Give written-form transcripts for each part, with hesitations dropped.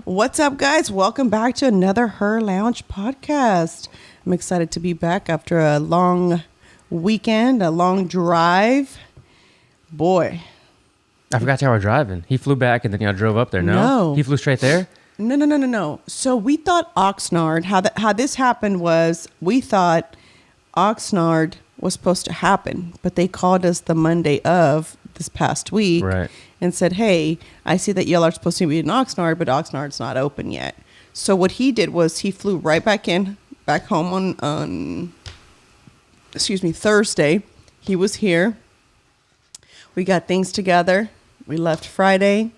What's up, guys? Welcome back to another HERR Lounge podcast. I'm excited to be back after a long weekend, a long drive. Boy. I forgot y'all were driving. He flew back and then y'all drove up there. No. He flew straight there? No. So we thought Oxnard, how this happened was we thought Oxnard was supposed to happen, but they called us the Monday of this past week. Right. And said, hey, I see that y'all are supposed to be in Oxnard, but Oxnard's not open yet. So what he did was he flew right back home on Thursday. He was here. We got things together. We left Friday.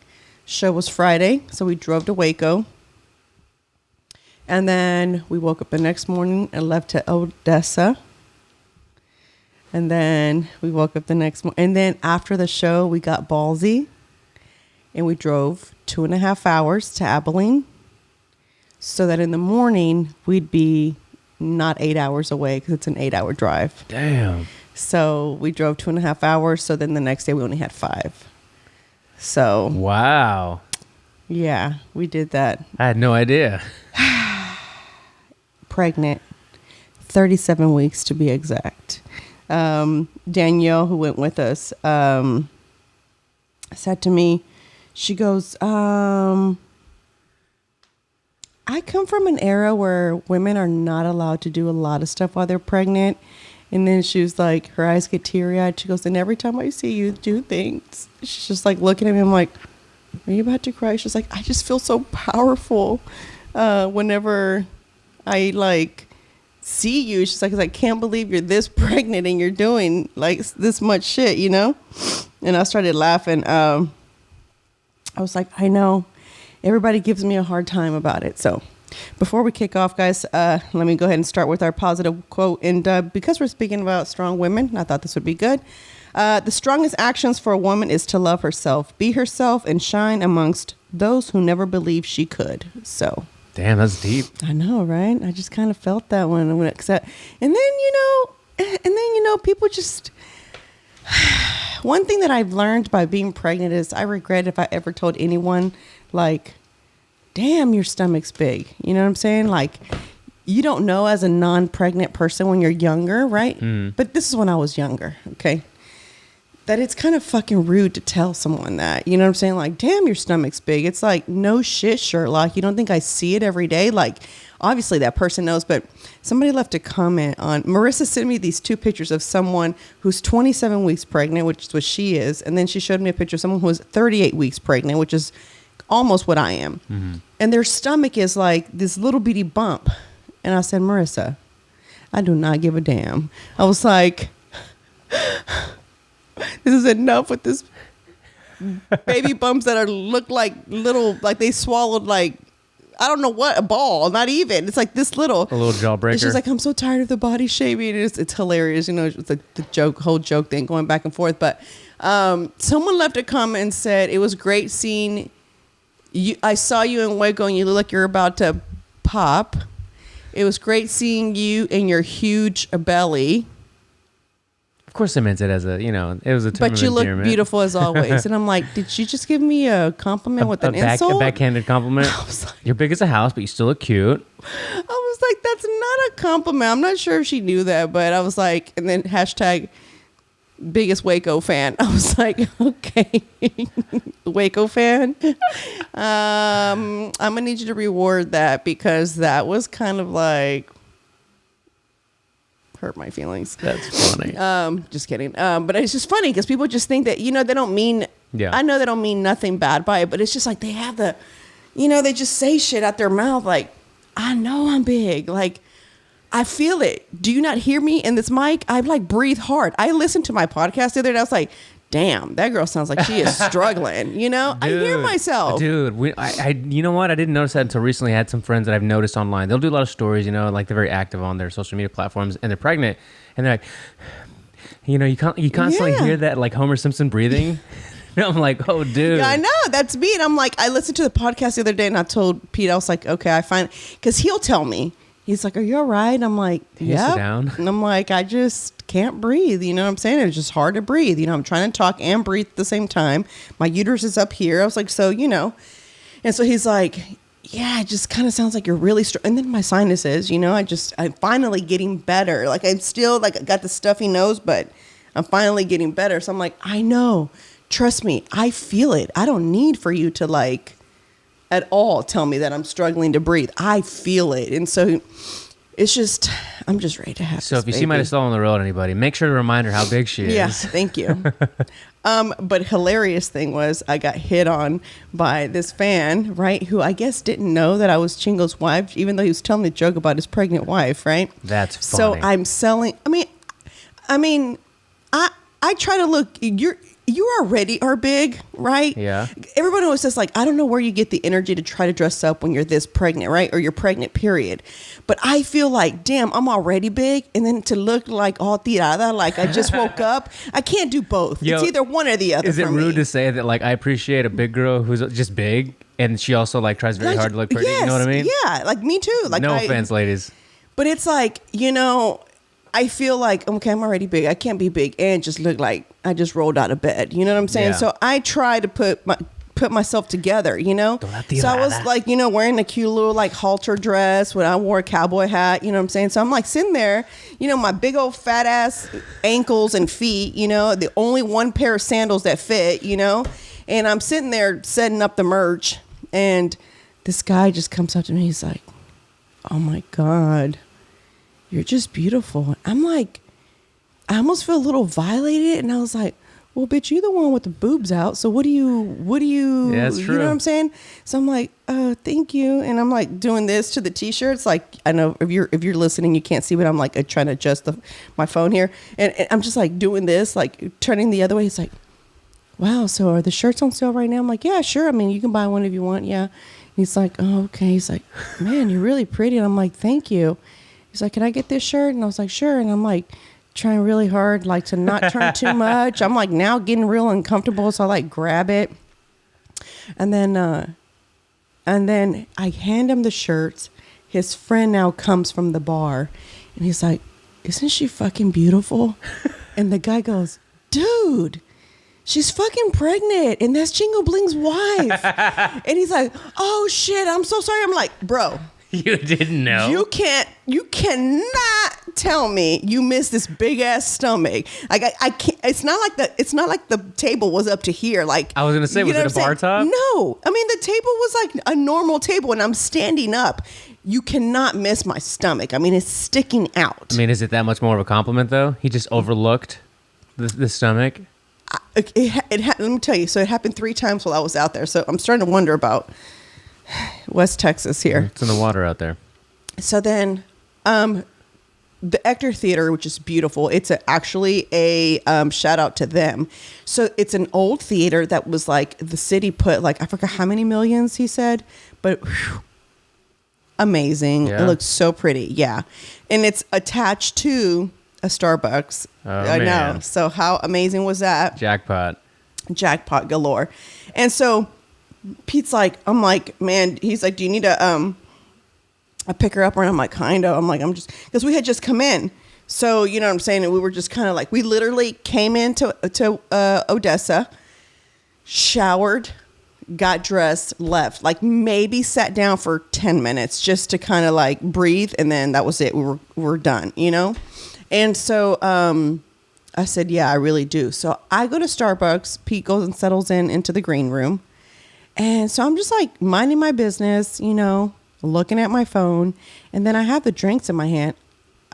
Show was Friday, so we drove to Waco. And then we woke up the next morning and left to Odessa. And then we woke up the next morning. And then after the show, we got ballsy. And we drove 2.5 hours to Abilene so that in the morning we'd be not 8 hours away because it's an 8-hour drive. Damn. So we drove 2.5 hours. So then the next day we only had 5. So. Wow. Yeah, we did that. I had no idea. Pregnant. 37 weeks to be exact. Danielle, who went with us, said to me, she goes, I come from an era where women are not allowed to do a lot of stuff while they're pregnant. And then she was like, her eyes get teary-eyed. She goes, and every time I see you do things, she's just like looking at me. I'm like, are you about to cry? She's like, I just feel so powerful whenever I like see you. She's like, I can't believe you're this pregnant and you're doing like this much shit, you know? And I started laughing. I was like, I know. Everybody gives me a hard time about it. So before we kick off, guys, let me go ahead and start with our positive quote. And because we're speaking about strong women, I thought this would be good. The strongest actions for a woman is to love herself, be herself, and shine amongst those who never believed she could. So. Damn, that's deep. I know, right? I just kind of felt that one. And then, people just... One thing that I've learned by being pregnant is I regret if I ever told anyone, like, damn, your stomach's big. You know what I'm saying? Like, you don't know as a non-pregnant person when you're younger, right? Mm. But this is when I was younger, okay? That it's kind of fucking rude to tell someone that. You know what I'm saying? Like, damn, your stomach's big. It's like, no shit, Sherlock. You don't think I see it every day? Like, obviously that person knows, but somebody left a comment on, Marissa sent me these 2 pictures of someone who's 27 weeks pregnant, which is what she is. And then she showed me a picture of someone who was 38 weeks pregnant, which is almost what I am. Mm-hmm. And their stomach is like this little bitty bump. And I said, Marissa, I do not give a damn. I was like, this is enough with this baby bumps that look like little, like they swallowed like, I don't know what, a ball, not even. It's like this little. A little jawbreaker. And she's like, I'm so tired of the body shaming. It's hilarious. You know, it's like the whole joke thing going back and forth. But someone left a comment and said, it was great seeing you. I saw you in Waco and you look like you're about to pop. It was great seeing you in your huge belly. Of course I meant it as a, it was a term But you of look endearment. beautiful as always. And I'm like, did she just give me a compliment with an insult? A backhanded compliment. I was like, you're big as a house, but you still look cute. I was like, that's not a compliment. I'm not sure if she knew that, but I was like, and then hashtag biggest Waco fan. I was like, okay, Waco fan. I'm going to need you to reward that because that was kind of like, hurt my feelings. That's funny. Just kidding. But it's just funny because people just think that, they don't mean, I know they don't mean nothing bad by it, but it's just like they have the, they just say shit out their mouth like, I know I'm big. Like, I feel it. Do you not hear me in this mic? I like breathe hard. I listened to my podcast the other day. I was like, damn, that girl sounds like she is struggling. Dude, I hear myself. Dude, I you know what? I didn't notice that until recently. I had some friends that I've noticed online. They'll do a lot of stories, like they're very active on their social media platforms, and they're pregnant, and they're like, you constantly hear that like Homer Simpson breathing. And I'm like, oh, dude. Yeah, I know. That's me. And I'm like, I listened to the podcast the other day, and I told Pete, I was like, okay, I find, because he'll tell me. He's like, are you all right? And I'm like, yeah. Sit down. And I'm like, I just can't breathe. You know what I'm saying? It's just hard to breathe. I'm trying to talk and breathe at the same time. My uterus is up here. I was like, so. And so he's like, yeah, it just kind of sounds like you're really and then my sinuses, I'm finally getting better. Like I'm still like I got the stuffy nose, but I'm finally getting better. So I'm like, I know, trust me, I feel it. I don't need for you to like at all tell me that I'm struggling to breathe. I feel it. And so it's just, I'm just ready to have So if you see Marisol on the road, anybody, make sure to remind her how big she is. Yeah, thank you. But hilarious thing was I got hit on by this fan, right, who I guess didn't know that I was Chingo's wife, even though he was telling the joke about his pregnant wife, right? That's funny. So I'm selling, I try to look, you already are big, right? Yeah. Everyone always says like, I don't know where you get the energy to try to dress up when you're this pregnant, right? Or you're pregnant, period. But I feel like, damn, I'm already big. And then to look like all tirada, like I just woke up. I can't do both. It's either one or the other. Is it rude to say that like I appreciate a big girl who's just big and she also like tries very hard to look pretty? Yes, you know what I mean? Yeah, like me too. Like no offense, ladies. But it's like, I feel like, okay, I'm already big. I can't be big and just look like I just rolled out of bed. You know what I'm saying? Yeah. So I try to put myself together, So I was like, wearing a cute little like halter dress when I wore a cowboy hat, you know what I'm saying? So I'm like sitting there, my big old fat ass ankles and feet, the only one pair of sandals that fit, and I'm sitting there setting up the merch and this guy just comes up to me. He's like, oh my God, you're just beautiful. I'm like, I almost feel a little violated. And I was like, well, bitch, you the one with the boobs out. So what do you, yeah, that's true. You know what I'm saying? So I'm like, thank you. And I'm like doing this to the t-shirts. Like, I know if you're listening, you can't see, but I'm like trying to adjust my phone here. And I'm just like doing this, like turning the other way. He's like, wow. So are the shirts on sale right now? I'm like, yeah, sure. I mean, you can buy one if you want. Yeah. He's like, oh, okay. He's like, man, you're really pretty. And I'm like, thank you. He's like, can I get this shirt? And I was like, sure. And I'm like trying really hard, like to not turn too much. I'm like now getting real uncomfortable. So I like grab it. And then I hand him the shirts. His friend now comes from the bar and he's like, isn't she fucking beautiful? And the guy goes, dude, she's fucking pregnant. And that's Chingo Bling's wife. And he's like, oh shit, I'm so sorry. I'm like, bro. You didn't know. You cannot tell me you missed this big ass stomach. Like I can't. It's not like the table was up to here. Like I was gonna say, was it a bar top? No, I mean the table was like a normal table, and I'm standing up. You cannot miss my stomach. I mean it's sticking out. I mean, is it that much more of a compliment though? He just overlooked the stomach. Let me tell you. So it happened 3 times while I was out there. So I'm starting to wonder about West Texas here. It's in the water out there. So then the Ector Theater, which is beautiful, it's actually a shout out to them. So it's an old theater that was like the city put like, I forgot how many millions he said, but whew, amazing. Yeah. It looks so pretty. Yeah. And it's attached to a Starbucks. Oh, I know. So how amazing was that? Jackpot Galore. And so Pete's like, I'm like, man, he's like, do you need a pick her up? And I'm like, kind of. I'm like, I'm just, because we had just come in. So, you know what I'm saying? And we were just kind of like, we literally came into Odessa, showered, got dressed, left, like maybe sat down for 10 minutes just to kind of like breathe. And then that was it. We were done, And so I said, yeah, I really do. So I go to Starbucks. Pete goes and settles into the green room. And so I'm just like minding my business, looking at my phone. And then I have the drinks in my hand.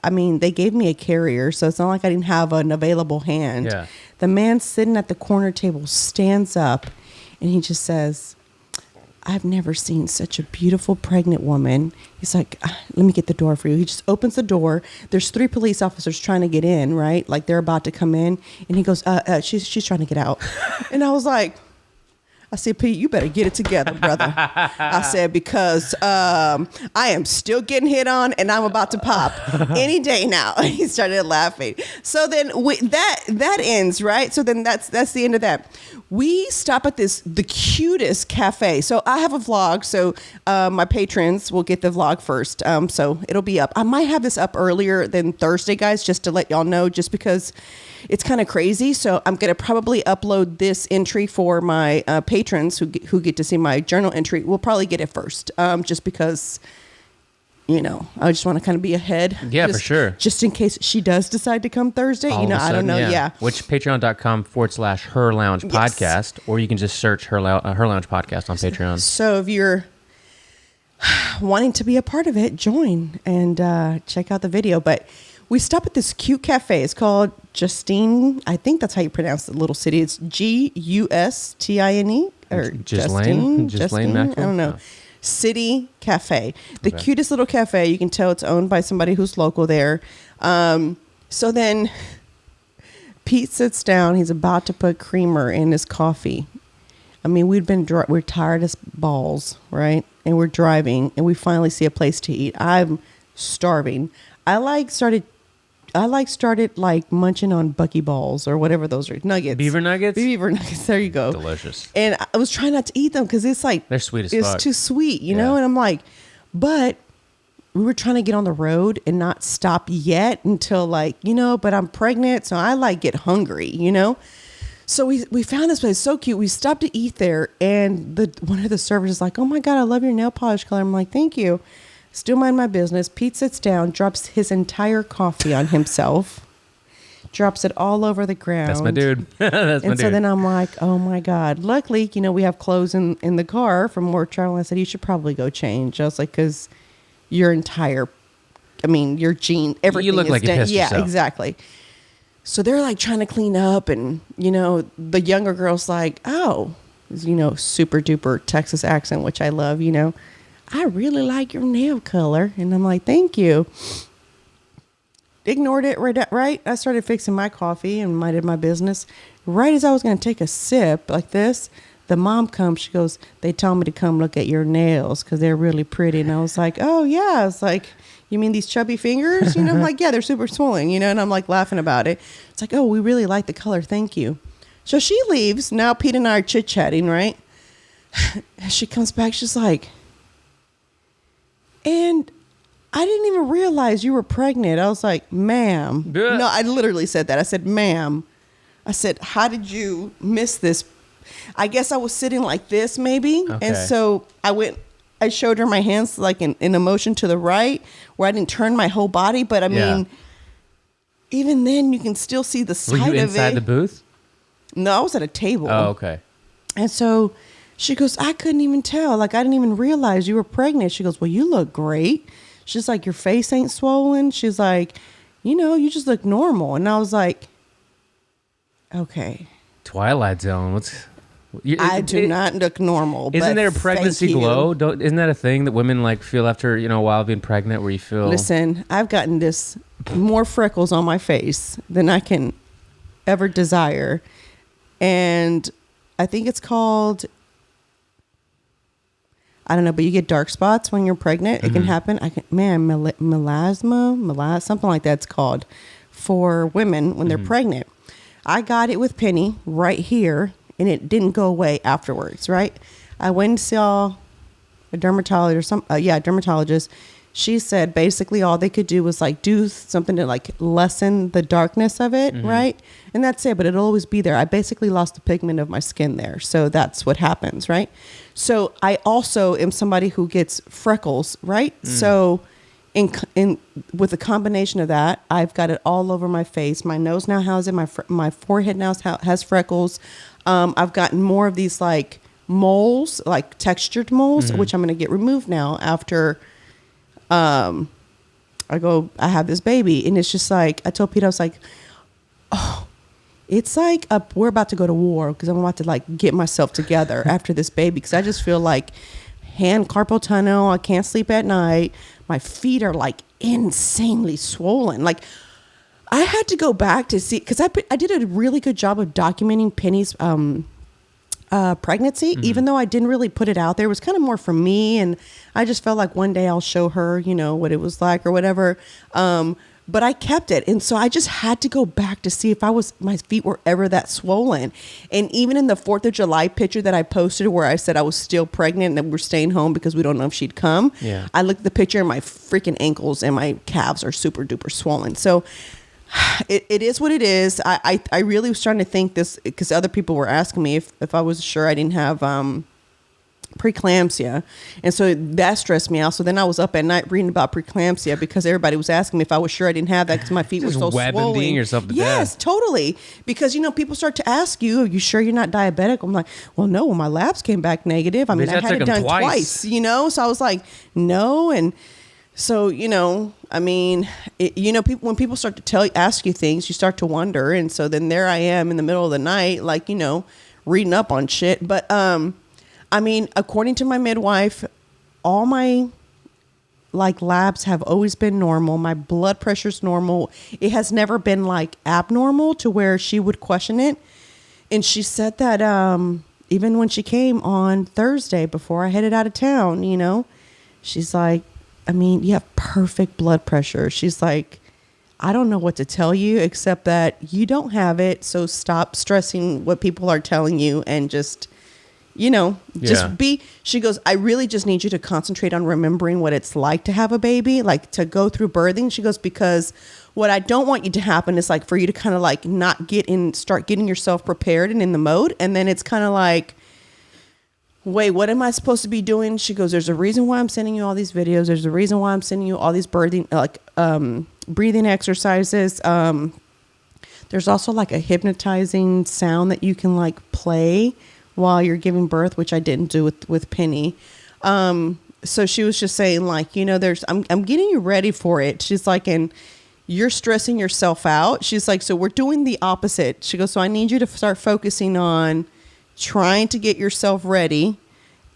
I mean, they gave me a carrier, so it's not like I didn't have an available hand. Yeah. The man sitting at the corner table stands up and he just says, I've never seen such a beautiful pregnant woman. He's like, let me get the door for you. He just opens the door. There's 3 police officers trying to get in, right? Like they're about to come in. And he goes, she's trying to get out. And I was like, I said, Pete, you better get it together, brother. I said, because I am still getting hit on and I'm about to pop any day now. He started laughing. So then that ends, right? So then that's the end of that. We stop at the cutest cafe. So I have a vlog. So my patrons will get the vlog first. So it'll be up. I might have this up earlier than Thursday, guys, just to let y'all know, just because it's kind of crazy. So I'm going to probably upload this entry for my patrons patrons who get to see my journal entry will probably get it first, just because, I just want to kind of be ahead. Yeah, for sure. Just in case she does decide to come Thursday. All of a I don't sudden, know. Yeah. Which patreon.com/Her Lounge podcast, or you can just search Her Lounge podcast on Patreon. So if you're wanting to be a part of it, join and check out the video. But we stop at this cute cafe. It's called Justine. I think that's how you pronounce the little city. It's Gustine or Justine. I don't know. City Cafe. The cutest little cafe. You can tell it's owned by somebody who's local there. So then Pete sits down. He's about to put creamer in his coffee. I mean, we're tired as balls, right? And we're driving, and we finally see a place to eat. I'm starving. I started munching on Bucky balls or whatever those are. Nuggets. Beaver nuggets? Beaver nuggets. There you go. Delicious. And I was trying not to eat them because it's like... They're sweet as fuck. It's too sweet, you know? And I'm like... But we were trying to get on the road and not stop yet until but I'm pregnant, so I get hungry, So we found this place so cute. We stopped to eat there, and one of the servers is like, "Oh my God, I love your nail polish color." I'm like, "Thank you." Still mind my business. Pete sits down, drops his entire coffee on himself, drops it all over the ground. That's my dude. And so then I'm like, oh my God. Luckily, we have clothes in the car from more travel. I said, you should probably go change. I was like, because your jean, everything you look like you pissed yourself. Yeah, exactly. So they're trying to clean up, and the younger girl's like, oh, super duper Texas accent, which I love, I really like your nail color. And I'm like, thank you. Ignored it right. I started fixing my coffee and minded my business. Right as I was going to take a sip like this, the mom comes. She goes, they told me to come look at your nails because they're really pretty. And I was like, oh, yeah. It's like, you mean these chubby fingers? I'm like, yeah, they're super swollen, and I'm laughing about it. It's like, oh, we really like the color. Thank you. So she leaves. Now Pete and I are chit-chatting, right? She comes back. She's like, and I didn't even realize you were pregnant. I was like, ma'am. No, I literally said that. I said, ma'am. I said, how did you miss this? I guess I was sitting like this maybe. Okay. And so I showed her my hands in a motion to the right where I didn't turn my whole body. But I mean, even then you can still see the side of it. Were you inside the booth? No, I was at a table. Oh, okay. And so she goes, I couldn't even tell. I didn't even realize you were pregnant. She goes, well, you look great. She's like, your face ain't swollen. She's like, you just look normal. And I was like, okay. Twilight Zone. I do not look normal. Isn't there a pregnancy glow? Isn't that a thing that women feel after, a while being pregnant where you feel... Listen, I've gotten more freckles on my face than I can ever desire. And I think it's called... I don't know, but you get dark spots when you're pregnant. It can happen. Melasma, something like that's called for women when they're pregnant. I got it with Penny right here, and it didn't go away afterwards, right? I went and saw a dermatologist dermatologist. She said basically all they could do was do something to lessen the darkness of it, right? And that's it, but it'll always be there. I basically lost the pigment of my skin there. So that's what happens, right? So I also am somebody who gets freckles, right? So in with a combination of that, I've got it all over my face. My nose now has it. My forehead now has freckles. I've gotten more of these moles, textured moles, which I'm going to get removed now after I have this baby. And it's just I told Peter, I was like, oh, it's we're about to go to war because I'm about to get myself together after this baby. Because I just feel hand carpal tunnel. I can't sleep at night. My feet are insanely swollen. I had to go back to see, because I did a really good job of documenting Penny's pregnancy, even though I didn't really put it out there. It was kind of more for me, and I just felt like one day I'll show her, what it was like or whatever. But I kept it, and so I just had to go back to see if my feet were ever that swollen. And even in the 4th of July picture that I posted where I said I was still pregnant and that we're staying home because we don't know if she'd come, I looked at the picture and my freaking ankles and my calves are super duper swollen. So It is what it is. I really was trying to think this because other people were asking me if I was sure I didn't have preeclampsia, and so that stressed me out. So then I was up at night reading about preeclampsia because everybody was asking me if I was sure I didn't have that because my feet were so swollen. WebMDing yourself to yes, death. totally. Because people start to ask you, "Are you sure you're not diabetic?" I'm like, "Well, no. Well, my labs came back negative. I mean, I had it done twice. So I was like, "No," and so I mean, people when people start to ask you things, you start to wonder, and so then there I am in the middle of the night, like reading up on shit, but I mean, according to my midwife, all my labs have always been normal. My blood pressure's normal. It has never been abnormal to where she would question it. And she said that even when she came on Thursday before I headed out of town, she's like, I mean, you have perfect blood pressure. She's like, I don't know what to tell you except that you don't have it. So stop stressing what people are telling you and just she goes, I really just need you to concentrate on remembering what it's like to have a baby, to go through birthing. She goes, because what I don't want you to happen is for you to kind of not start getting yourself prepared and in the mode. And then it's kind of wait, what am I supposed to be doing? She goes, there's a reason why I'm sending you all these videos. There's a reason why I'm sending you all these breathing exercises. There's also a hypnotizing sound that you can play while you're giving birth, which I didn't do with Penny. So she was just saying I'm getting you ready for it. She's like, and you're stressing yourself out. She's like, so we're doing the opposite. She goes, so I need you to start focusing on trying to get yourself ready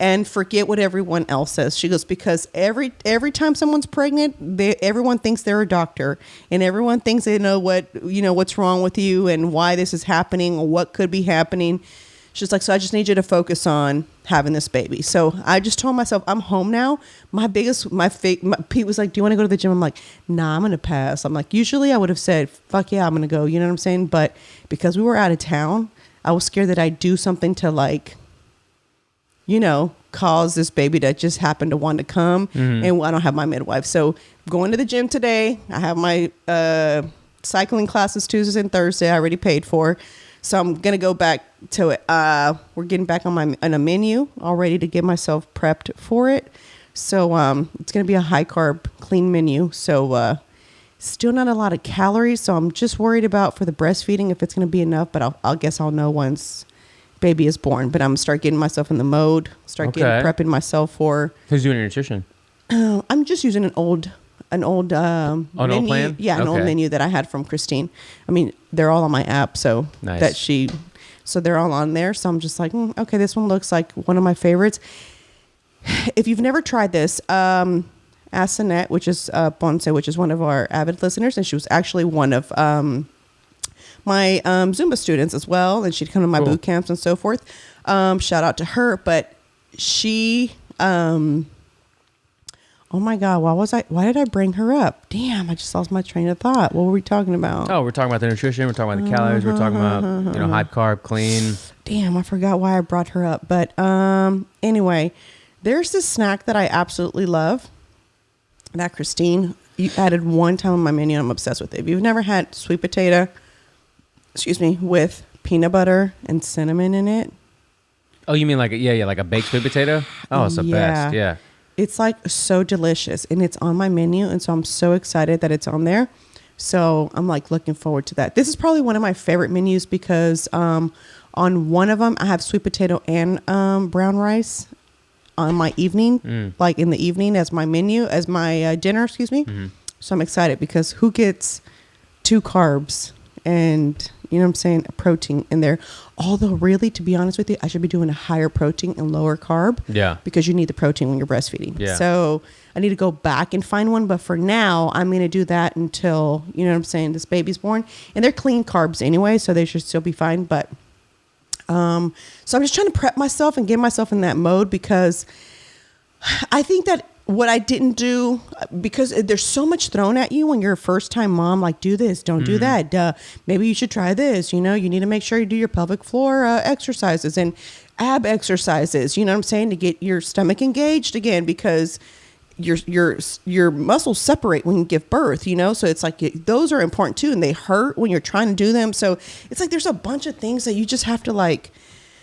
and forget what everyone else says. She goes, because every time someone's pregnant, everyone thinks they're a doctor and everyone thinks they know what's wrong with you and why this is happening or what could be happening. She's like, so I just need you to focus on having this baby. So I just told myself, I'm home now. Pete was like, do you want to go to the gym? I'm like, nah, I'm going to pass. I'm like, usually I would have said, fuck yeah, I'm going to go. You know what I'm saying? But because we were out of town, I was scared that I'd do something to cause this baby that just happened to want to come. Mm-hmm. And I don't have my midwife. So going to the gym today, I have my cycling classes Tuesdays and Thursday I already paid for. So I'm going to go back to it. We're getting back on a menu all ready to get myself prepped for it. So it's going to be a high carb, clean menu. So still not a lot of calories. So I'm just worried about for the breastfeeding if it's going to be enough. But I'll guess I'll know once baby is born. But I'm going to start getting myself in the mode, prepping myself for. Who's doing your nutrition? I'm just using an old menu. Old plan? Yeah, an old menu that I had from Christine. I mean, they're all on my app, so nice. So they're all on there. So I'm just like, okay, this one looks like one of my favorites. If you've never tried this, ask Annette, which is Ponce, which is one of our avid listeners, and she was actually one of my Zumba students as well, and she'd come to my boot camps and so forth. Shout out to her, but she. Oh my God, why did I bring her up? Damn, I just lost my train of thought. What were we talking about? Oh, we're talking about the nutrition. We're talking about the calories. We're talking about, high carb, clean. Damn, I forgot why I brought her up. But anyway, there's this snack that I absolutely love that Christine, you added one time on my menu. I'm obsessed with it. If you've never had sweet potato, with peanut butter and cinnamon in it. Oh, you mean like a baked sweet potato? Oh, it's the best. Yeah. It's so delicious and it's on my menu. And so I'm so excited that it's on there. So I'm looking forward to that. This is probably one of my favorite menus because on one of them, I have sweet potato and brown rice on my evening, in the evening as my menu, as my dinner, Mm-hmm. So I'm excited because who gets 2 carbs and, you know what I'm saying, a protein in there. Although really, to be honest with you, I should be doing a higher protein and lower carb. Yeah. Because you need the protein when you're breastfeeding. Yeah. So I need to go back and find one. But for now, I'm going to do that until, you know what I'm saying, this baby's born. And they're clean carbs anyway, so they should still be fine. But so I'm just trying to prep myself and get myself in that mode because I think that what I didn't do, because there's so much thrown at you when you're a first time mom, do this, don't do that. Maybe you should try this. You need to make sure you do your pelvic floor exercises and ab exercises, you know what I'm saying, to get your stomach engaged again, because your muscles separate when you give birth, so it's like those are important too, and they hurt when you're trying to do them. So it's like there's a bunch of things that you just have to like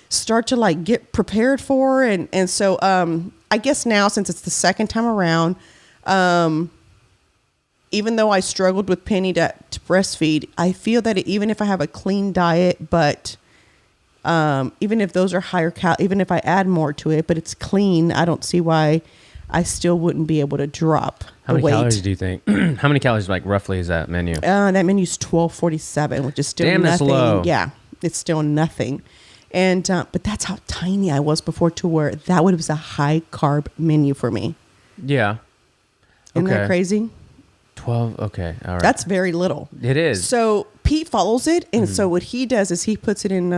start to like get prepared for, and so I guess now, since it's the second time around, even though I struggled with Penny to breastfeed, I feel that even if I have a clean diet, but even if those are higher even if I add more to it, but it's clean, I don't see why I still wouldn't be able to drop How the many weight. calories do you think? How many calories, like, roughly is that menu? That menu's 1247, which is still Damn, that's nothing. low. Yeah, it's still nothing. And but that's how tiny I was before, to where that was a high carb menu for me. Yeah. Isn't that crazy? 12. Okay. All right. That's very little. It is. So Pete follows it, and so what he does is he puts it in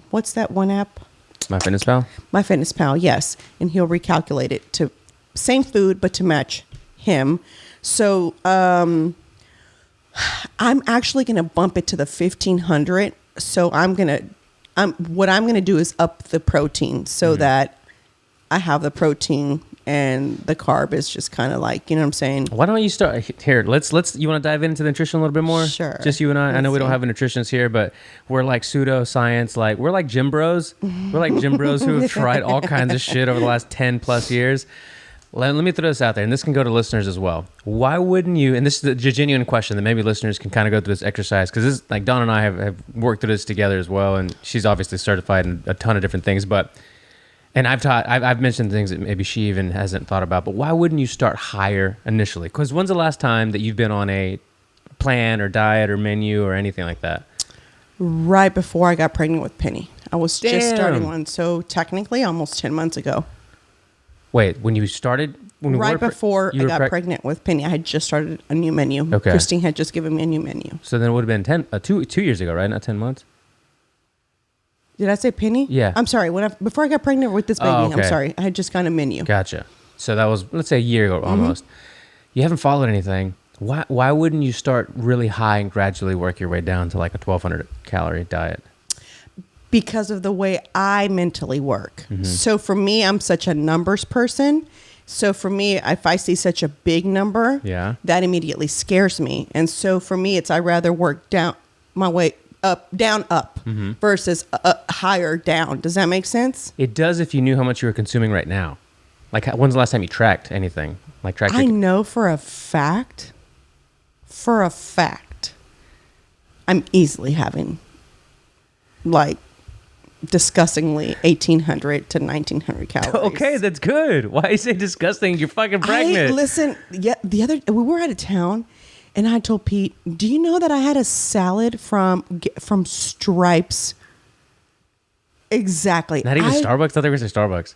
what's that one app? MyFitnessPal? MyFitnessPal, yes. And he'll recalculate it to same food, but to match him. So I'm actually going to bump it to the 1500. So what I'm going to do is up the protein so that I have the protein and the carb is just kind of like, you know what I'm saying? Why don't you start here? Let's. You want to dive into the nutrition a little bit more? Sure. Just you and I. I know we don't see. have a nutritionist here, but we're like pseudoscience. Like we're like gym bros. We're like gym bros who have tried all kinds of shit over the last 10 plus years. Let me throw this out there, and this can go to listeners as well. Why wouldn't you? And this is a genuine question that maybe listeners can kind of go through this exercise, because this, like, Dawn and I have worked through this together as well, and she's obviously certified in a ton of different things. And I've mentioned things that maybe she even hasn't thought about. But why wouldn't you start higher initially? Because when's the last time that you've been on a plan or diet or menu or anything like that? Right before I got pregnant with Penny. I was just Damn. starting one. So technically almost 10 months ago. Wait, when you started? Right before I got pregnant with Penny, I had just started a new menu. Okay. Christine had just given me a new menu. So then it would have been 2 years ago, right? Not 10 months? Did I say Penny? Yeah. I'm sorry. Before I got pregnant with this baby, Oh, okay. I'm sorry. I had just gotten a menu. Gotcha. So that was, let's say, a year ago almost. You haven't followed anything. Why wouldn't you start really high and gradually work your way down to like a 1,200 calorie diet? Because of the way I mentally work. So for me, I'm such a numbers person. So for me, if I see such a big number, that immediately scares me. And so for me, I'd rather work down my way up, down, up versus higher down. Does that make sense? It does if you knew how much you were consuming right now. Like, when's the last time you tracked anything? Like, tracked I know for a fact, I'm easily having like disgustingly 1,800 to 1,900 calories. Okay, that's good. Why you say disgusting? You're fucking pregnant. Listen, we were out of town, and I told Pete, do you know that I had a salad from Stripes? Exactly. Not even Starbucks? I thought they were going to say Starbucks.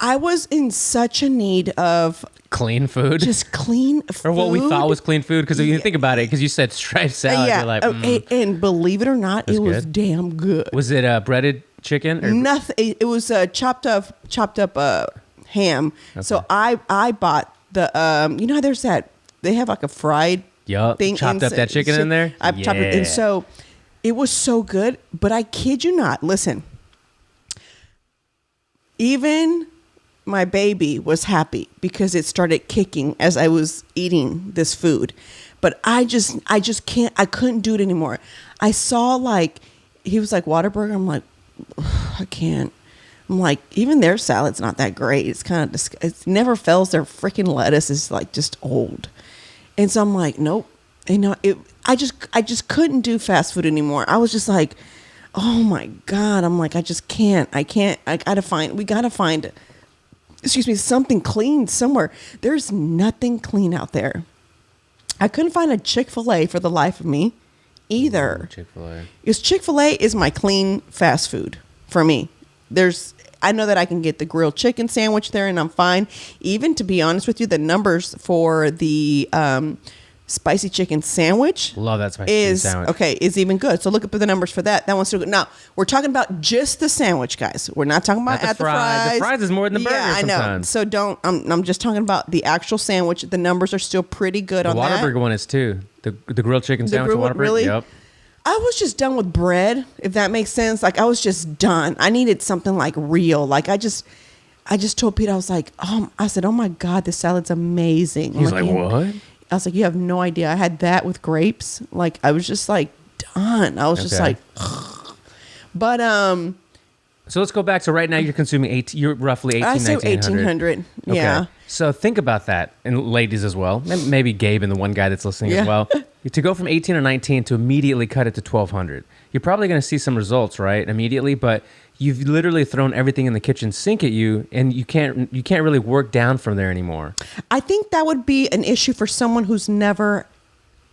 I was in such a need of clean food? Just clean food. Or what we thought was clean food, because you think about it, because you said striped salad, you're like, and believe it or not, That's it was good. damn good. Was it breaded chicken? Or? Nothing. It was chopped up ham. Okay. So I bought the you know how there's that, they have like a fried thing. Chopped up that chicken in there? I chopped it, and so it was so good. But I kid you not, listen, even my baby was happy because it started kicking as I was eating this food. But I just can't, I couldn't do it anymore. I saw, like, he was like, Whataburger. I'm like, I can't. I'm like, even their salad's not that great. It's kind of, it never fails. Their freaking lettuce is like just old. And so I'm like, nope. I just couldn't do fast food anymore. I was just like, oh my God. I'm like, I just can't. We gotta find something clean somewhere. There's nothing clean out there. I couldn't find a Chick-fil-A for the life of me either. Chick-fil-A. Because Chick-fil-A is my clean fast food for me. I know that I can get the grilled chicken sandwich there and I'm fine. Even, to be honest with you, the numbers for the spicy chicken sandwich love that spicy chicken sandwich. Okay, is even good. So look up the numbers for that. That one's still good. Now, we're talking about just the sandwich, guys. We're not talking about Not the at fries. The fries is more than the burger I know. sometimes. So I'm just talking about the actual sandwich. The numbers are still pretty good The on that. Whataburger one is too. The grilled chicken sandwich at Whataburger? Really? Yep. I was just done with bread, if that makes sense. Like, I was just done. I needed something like real. Like, I just told Pete, I was like, I said, oh my God, this salad's amazing. He's like, what? I was like, you have no idea. I had that with grapes. Like, I was just like, done. I was just like, but, so let's go back. So right now you're consuming you're roughly 1800. Yeah. Okay. So think about that, and ladies as well. Maybe Gabe and the one guy that's listening as well. To go from 18 or 19 to immediately cut it to 1200. You're probably going to see some results, right? Immediately, but you've literally thrown everything in the kitchen sink at you, and you can't really work down from there anymore. I think that would be an issue for someone who's never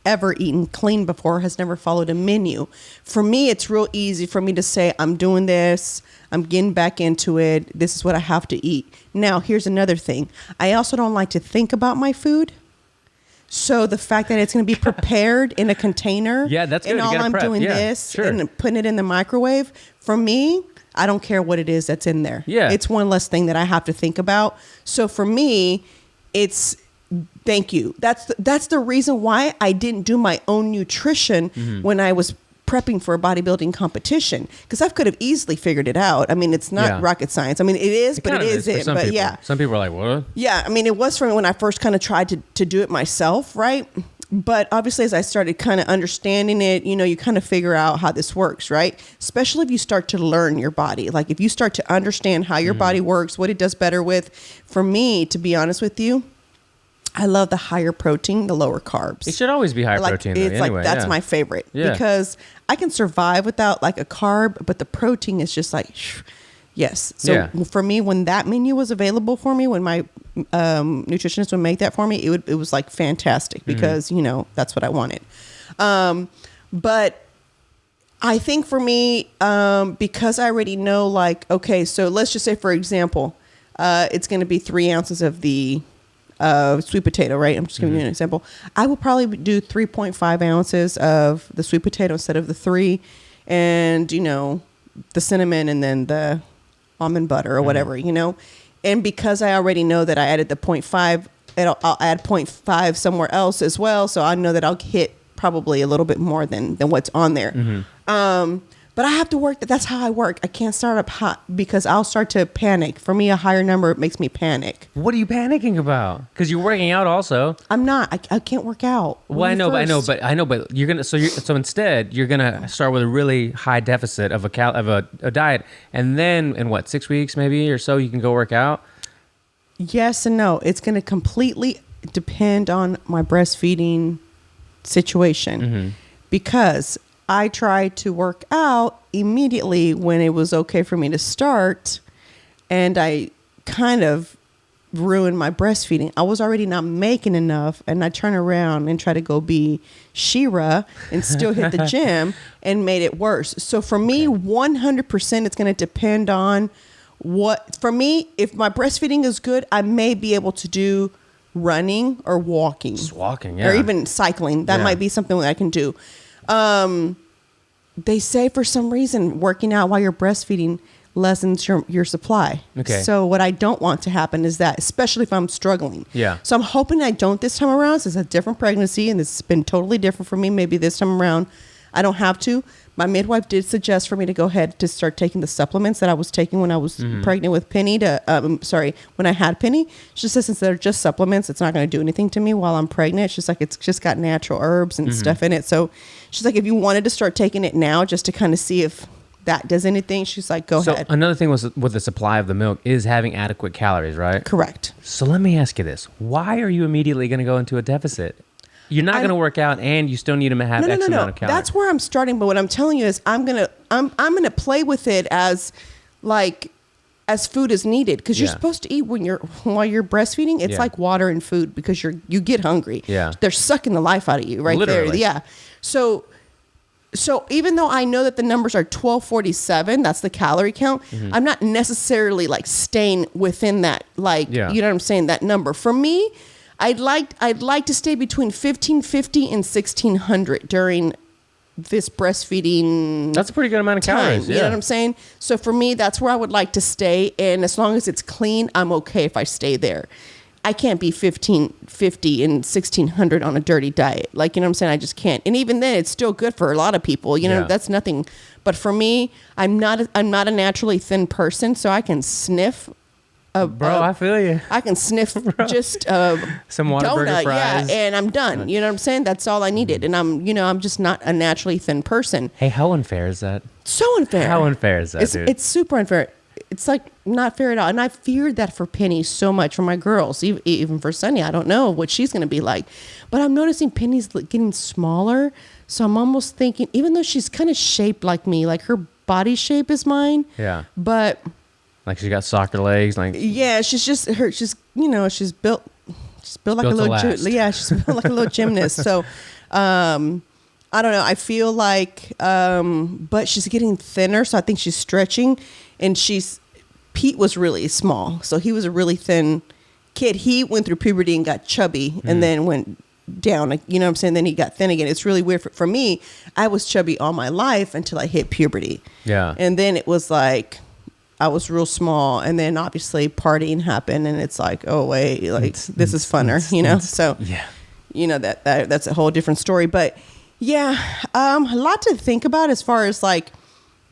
ever eaten clean before, has never followed a menu. For me, it's real easy for me to say, I'm doing this, I'm getting back into it, this is what I have to eat. Now, here's another thing. I also don't like to think about my food. So the fact that it's going to be prepared in a container, that's good. And all I'm doing this and putting it in the microwave, for me, I don't care what it is that's in there. Yeah. It's one less thing that I have to think about. So for me, it's thank you. That's the reason why I didn't do my own nutrition when I was prepping for a bodybuilding competition, because I could have easily figured it out. I mean, it's not rocket science. I mean, it is, but it isn't. But people. Some people are like, what? Yeah, I mean, it was for me when I first kind of tried to do it myself, right? But obviously, as I started kind of understanding it, you kind of figure out how this works, right? Especially if you start to learn your body. Like if you start to understand how your body works, what it does better with. For me, to be honest with you, I love the higher protein, the lower carbs. It should always be higher protein. It's anyway, that's my favorite because I can survive without like a carb, but the protein is just like, yes. So for me, when that menu was available for me, when my nutritionist would make that for me, it was like fantastic because that's what I wanted. But I think for me, because I already know, like, okay, so let's just say, for example, it's going to be 3 ounces of the sweet potato, right? I'm just giving you an example. I will probably do 3.5 ounces of the sweet potato instead of the 3, and the cinnamon, and then the almond butter or whatever, And because I already know that I added the 0.5, I'll add 0.5 somewhere else as well, so I know that I'll hit probably a little bit more than what's on there. But I have to work. That's how I work. I can't start up hot because I'll start to panic. For me, a higher number makes me panic. What are you panicking about? Because you're working out also. I'm not. I can't work out. Well, I know, but you're gonna. So instead, you're gonna start with a really high deficit of a diet, and then in 6 weeks maybe or so, you can go work out. Yes and no. It's gonna completely depend on my breastfeeding situation because I tried to work out immediately when it was okay for me to start, and I kind of ruined my breastfeeding. I was already not making enough, and I turned around and tried to go be She-Ra and still hit the gym and made it worse. So for me, 100% it's going to depend on for me, if my breastfeeding is good, I may be able to do running or walking. Just walking, yeah. Or even cycling. That might be something that I can do. They say for some reason working out while you're breastfeeding lessens your supply. Okay. So what I don't want to happen is that, especially if I'm struggling. Yeah. So I'm hoping I don't this time around. So it's a different pregnancy, and this has been totally different for me. Maybe this time around I don't have to. My midwife did suggest for me to go ahead to start taking the supplements that I was taking when I was pregnant with Penny when I had Penny. She says, since they're just supplements, it's not going to do anything to me while I'm pregnant. She's like, it's just got natural herbs and stuff in it. So she's like, if you wanted to start taking it now just to kind of see if that does anything, she's like, go ahead. Another thing with the supply of the milk is having adequate calories, right? Correct. So let me ask you this. Why are you immediately going to go into a deficit? You're not going to work out, and you still need to have X amount of calories. That's where I'm starting. But what I'm telling you is, I'm gonna play with it as food is needed, because you're supposed to eat while you're breastfeeding. It's like water and food, because you get hungry. Yeah, they're sucking the life out of you Literally. there. Yeah. So even though I know that the numbers are 1247, that's the calorie count, I'm not necessarily like staying within that, you know what I'm saying, that number. For me, I'd like to stay between 1550 and 1600 during this breastfeeding. That's a pretty good amount of calories. You know what I'm saying? So for me, that's where I would like to stay. And as long as it's clean, I'm okay if I stay there. I can't be 1550 and 1600 on a dirty diet. You know what I'm saying? I just can't. And even then, it's still good for a lot of people. You know, that's nothing. But for me, I'm not a naturally thin person, so I can sniff Bro, I feel you. I can sniff just some Whataburger donut, fries. yeah, and I'm done. You know what I'm saying? That's all I needed, and I'm just not a naturally thin person. Hey, how unfair is that? So unfair. How unfair is that, dude? It's super unfair. It's like not fair at all. And I feared that for Penny so much for my girls, even for Sunny. I don't know what she's going to be like. But I'm noticing Penny's getting smaller. So I'm almost thinking, even though she's kind of shaped like me, like her body shape is mine. Yeah. But. Like she got soccer legs. Like. Yeah, she's just, she's built like a little, yeah, she's built like a little gymnast. So, I don't know. I feel like, but she's getting thinner. So I think she's stretching, and Pete was really small. So he was a really thin kid. He went through puberty and got chubby and then went down, you know what I'm saying? Then he got thin again. It's really weird for me. I was chubby all my life until I hit puberty. Yeah. And then it was like, I was real small, and then obviously partying happened, and it's like, oh wait, like this is funner, you know? So, yeah, you know, that's a whole different story. But yeah, a lot to think about as far as like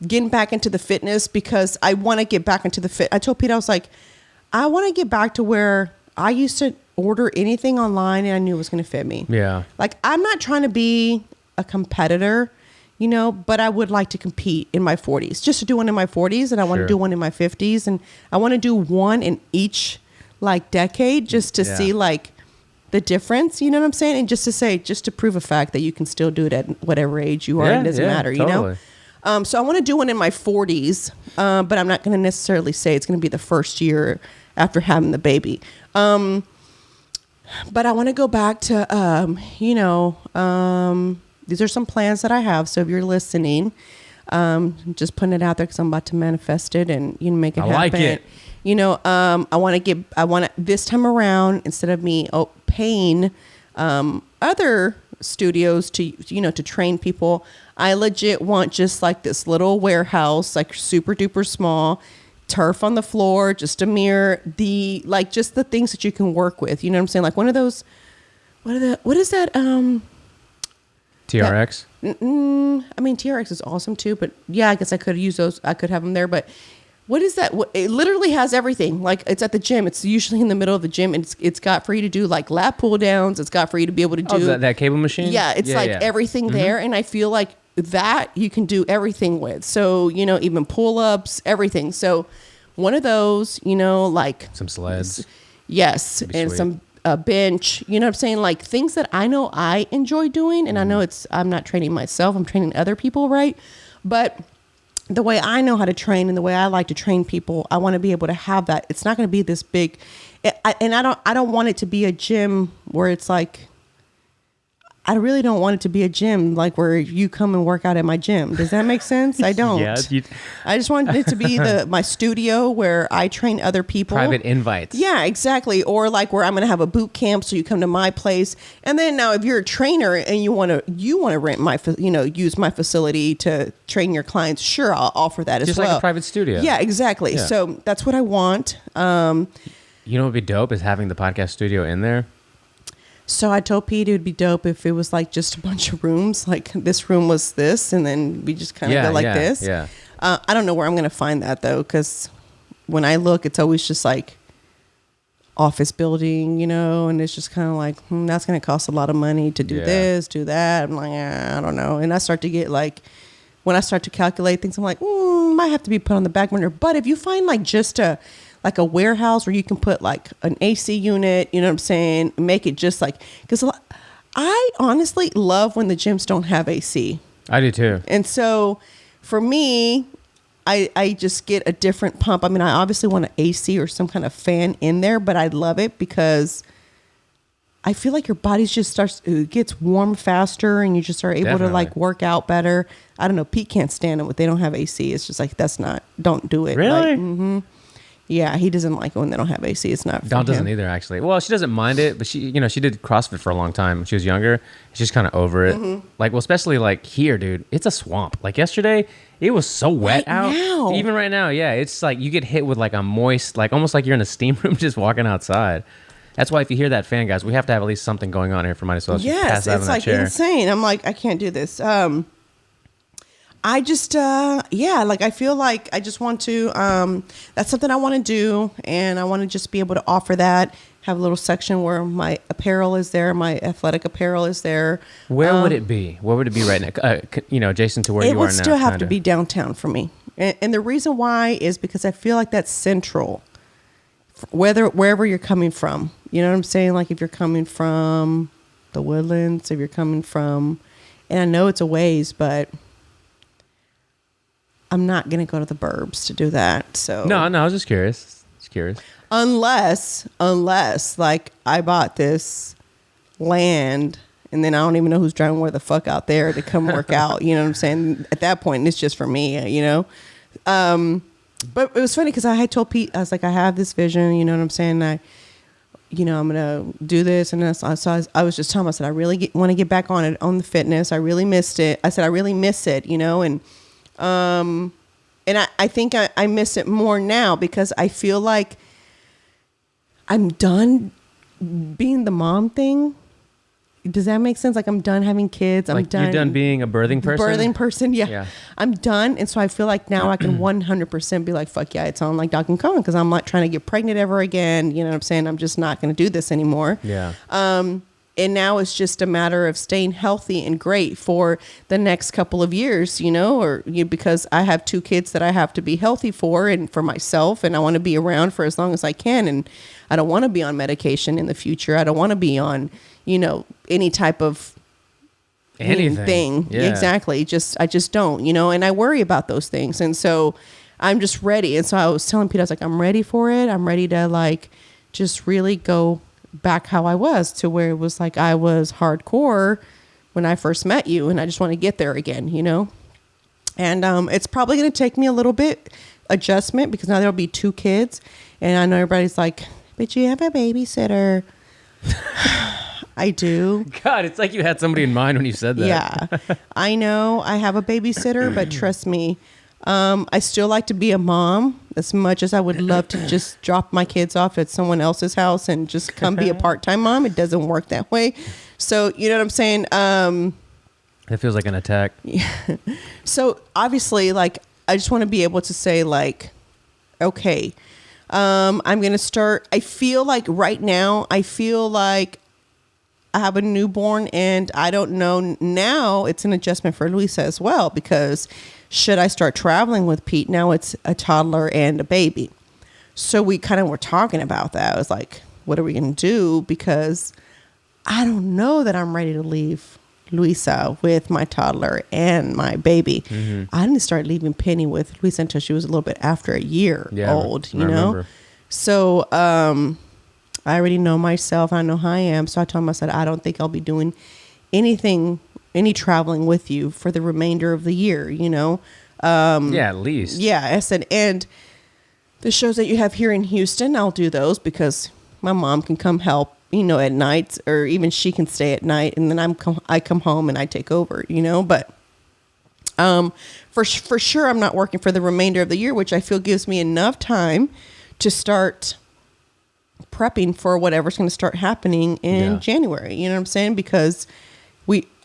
getting back into the fitness, because I want to get back into the fit. I told Pete, I was like, I want to get back to where I used to order anything online and I knew it was going to fit me. Yeah. Like, I'm not trying to be a competitor, you know, but I would like to compete in my 40s, just to do one in my 40s, and I want to do one in my 50s, and I want to do one in each like decade, just to see like the difference, you know what I'm saying? And just to say, just to prove a fact that you can still do it at whatever age you are. It doesn't matter, you know? So I want to do one in my 40s, but I'm not going to necessarily say it's going to be the first year after having the baby. But I want to go back to, you know, these are some plans that I have. So if you're listening, just putting it out there because I'm about to manifest it and, you know, make it happen. I like it. You know, I want to this time around, instead of me paying other studios to, you know, to train people, I legit want just like this little warehouse, like super duper small, turf on the floor, just a mirror, just the things that you can work with. You know what I'm saying? Like one of those, what is that? TRX? I mean, TRX is awesome too, but yeah, I guess I could use those. I could have them there, but what is that? It literally has everything. Like, it's at the gym. It's usually in the middle of the gym, and it's got for you to do like lat pull downs. It's got for you to be able to do that cable machine. Yeah, it's everything there, and I feel like that you can do everything with. So, you know, even pull ups, everything. So, one of those, you know, like some sleds. Yes, and sweet. Some bench. You know what I'm saying? Like things that I know I enjoy doing, and I know I'm not training myself. I'm training other people, right? But the way I know how to train and the way I like to train people, I want to be able to have that. It's not going to be this big, and I don't want it to be a gym where it's like, I really don't want it to be a gym like where you come and work out at my gym. Does that make sense? I don't. I just want it to be my studio where I train other people. Private invites. Yeah, exactly. Or like where I'm going to have a boot camp, so you come to my place. And then now, if you're a trainer and you want to rent use my facility to train your clients, sure, I'll offer that as well. Just like a private studio. Yeah, exactly. Yeah. So that's what I want. You know what would be dope is having the podcast studio in there. So I told Pete it would be dope if it was like just a bunch of rooms. Like this room was this, and then we just kind of go like this. Yeah. I don't know where I'm going to find that though, because when I look, it's always just like office building, you know, and it's just kind of like, that's going to cost a lot of money to do this, do that. I'm like, I don't know. And I start to get like, when I start to calculate things, I'm like, might have to be put on the back burner. But if you find like just a warehouse where you can put like an AC unit, you know what I'm saying? Make it just like, because I honestly love when the gyms don't have AC. I do too. And so for me, I just get a different pump. I mean, I obviously want an AC or some kind of fan in there, but I love it because I feel like your body just it gets warm faster, and you just are able to like work out better. I don't know. Pete can't stand it when they don't have AC. It's just like, don't do it. Really? Like, yeah, he doesn't like it when they don't have AC. It's not for Dawn doesn't him. Either, actually. Well, she doesn't mind it, but she did CrossFit for a long time when she was younger. She's kind of over it. Like, well, especially like here, dude, it's a swamp. Like yesterday, it was so wet out. Now. Even right now, yeah, it's like you get hit with like a moist, like almost like you're in a steam room just walking outside. That's why if you hear that fan, guys, we have to have at least something going on here for Marisol. Yes, it's like insane. I'm like, I can't do this. I just, like I feel like I just want to, that's something I want to do. And I want to just be able to offer that, have a little section where my apparel is there, my athletic apparel is there. Where would it be? Where would it be right now? Adjacent to where you are now. It would still have to be downtown for me. And the reason why is because I feel like that's central, wherever you're coming from. You know what I'm saying? Like if you're coming from the Woodlands, if you're coming from, and I know it's a ways, but I'm not going to go to the burbs to do that. So No, I was just curious. Unless like I bought this land and then I don't even know who's driving where the fuck out there to come work out. You know what I'm saying? At that point, it's just for me, you know? But it was funny because I had told Pete, I was like, I have this vision, you know what I'm saying? I'm going to do this. And so I was just telling him, I said, I really want to get back on it, on the fitness. I really missed it. I said, I really miss it, you know? And I think I miss it more now because I feel like I'm done being the mom thing. Does that make sense? Like I'm done having kids. I'm done. You're done being a birthing person? Yeah. I'm done. And so I feel like now I can 100% be like, fuck yeah, it's on like Doc and Cohen because I'm not trying to get pregnant ever again. You know what I'm saying? I'm just not going to do this anymore. Yeah. And now it's just a matter of staying healthy and great for the next couple of years, you know, because I have 2 kids that I have to be healthy for and for myself. And I want to be around for as long as I can. And I don't want to be on medication in the future. I don't want to be on, you know, any type of anything. Yeah. Exactly. I just don't, you know, and I worry about those things. And so I'm just ready. And so I was telling Peter, I was like, I'm ready for it. I'm ready to like, just really go back how I was to where it was like I was hardcore when I first met you, and I just want to get there again, you know. And it's probably going to take me a little bit adjustment because now there'll be 2 kids, and I know everybody's like, "But you have a babysitter." I do. God, it's like you had somebody in mind when you said that. Yeah, I know I have a babysitter, but trust me, I still like to be a mom as much as I would love to just drop my kids off at someone else's house and just come be a part-time mom. It doesn't work that way. So, you know what I'm saying? It feels like an attack. Yeah. So obviously, like, I just want to be able to say like, okay, I'm going to start. I feel like right now, I have a newborn and I don't know now it's an adjustment for Luisa as well, because should I start traveling with Pete? Now it's a toddler and a baby. So we kind of were talking about that. I was like, what are we going to do? Because I don't know that I'm ready to leave Luisa with my toddler and my baby. Mm-hmm. I didn't start leaving Penny with Luisa until she was a little bit after a year old, you know? Remember. So, I already know myself. I know how I am. So I told him, I said, I don't think I'll be doing any traveling with you for the remainder of the year, you know? Yeah, at least. Yeah. I said, and the shows that you have here in Houston, I'll do those because my mom can come help, you know, at night, or even she can stay at night. And then I come home and I take over, you know, but, for sure, I'm not working for the remainder of the year, which I feel gives me enough time to start prepping for whatever's going to start happening in January. You know what I'm saying? Because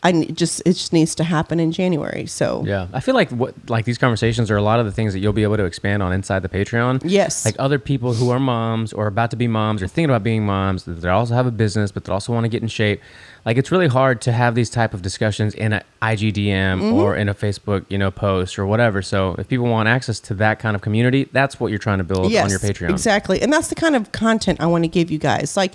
it just needs to happen in January. So yeah, I feel like these conversations are a lot of the things that you'll be able to expand on inside the Patreon. Yes, like other people who are moms or about to be moms or thinking about being moms that also have a business but that also want to get in shape. Like it's really hard to have these type of discussions in an IGDM or in a Facebook, you know, post or whatever. So if people want access to that kind of community, that's what you're trying to build on your Patreon. Exactly, and that's the kind of content I want to give you guys. Like.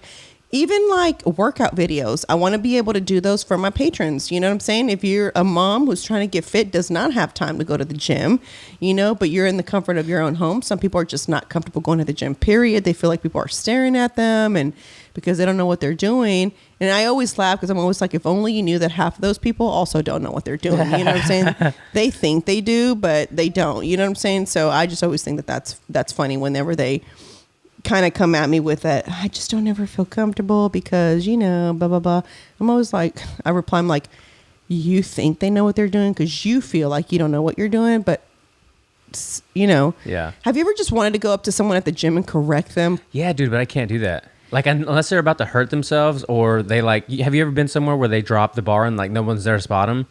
Even like workout videos, I want to be able to do those for my patrons. You know what I'm saying? If you're a mom who's trying to get fit, does not have time to go to the gym, you know, but you're in the comfort of your own home. Some people are just not comfortable going to the gym, period. They feel like people are staring at them and because they don't know what they're doing. And I always laugh because I'm always like, if only you knew that half of those people also don't know what they're doing. You know what I'm saying? They think they do, but they don't. You know what I'm saying? So I just always think that that's funny whenever they kind of come at me with that. I just don't ever feel comfortable because, you know, blah, blah, blah. I'm always like, I reply, I'm like, you think they know what they're doing because you feel like you don't know what you're doing, but you know. Yeah. Have you ever just wanted to go up to someone at the gym and correct them? Yeah, dude, but I can't do that. Like unless they're about to hurt themselves or they like, have you ever been somewhere where they drop the bar and like no one's there to spot them?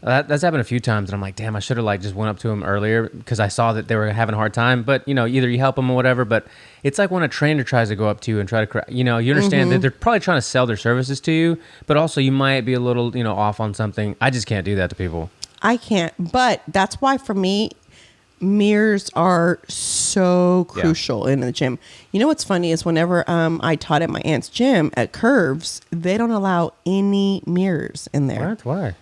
That's happened a few times, and I'm like, damn, I should have like just went up to them earlier because I saw that they were having a hard time. But you know, either you help them or whatever. But it's like when a trainer tries to go up to you and try to, you know, you understand that they're probably trying to sell their services to you, but also you might be a little, you know, off on something. I just can't do that to people. I can't, but that's why for me, mirrors are so crucial in the gym. You know what's funny is whenever I taught at my aunt's gym at Curves, they don't allow any mirrors in there. What? Why?